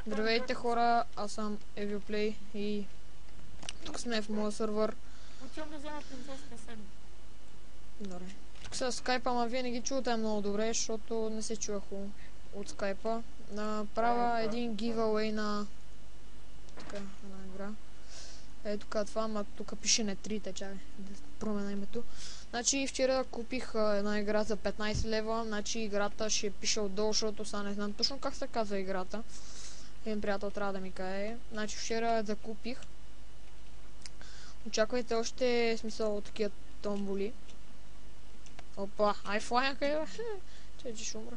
Здравейте хора, аз съм Evioplay и тук сме в моя сървър. Отивам да взема принцесата седми. Добре. Тук са скайпа, ама вие не ги чувате много добре, защото не се чува хубаво от скайпа. Направя един giveaway на така, една игра. Е, тук това, ама тук пише не 3, чакай да променя името. Значи вчера купих една игра за 15 лева, значи играта ще пише отдолу, защото сега не знам точно как се казва играта. Един приятел трябва да ми каже. Значи вчера я закупих. Очаквайте още смисъл от такива томболи. Опа, айфлайн къде бе? Че ще умра.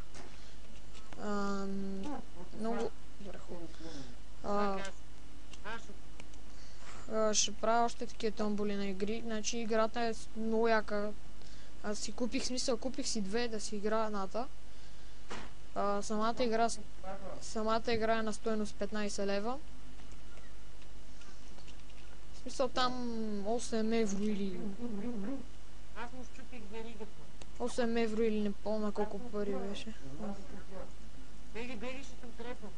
Много... Добре, хубаво. Ще правя още такива томболи на игри. Значи играта е много яка. Аз си купих, смисъл, купих си две да си игра едната. Самата игра е на стойност 15 лева. В смисъл там 8 евро или... Аз му щупих веригата. 8 евро или не помня колко пари беше. Бели ще те трепам.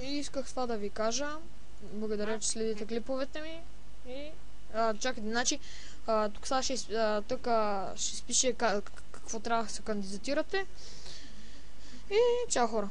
И исках това да ви кажа. Благодаря, че следите клиповете ми. И... чакайте, значи... тук сега ще спише какво трябва да се кандидатирате. И чао хора.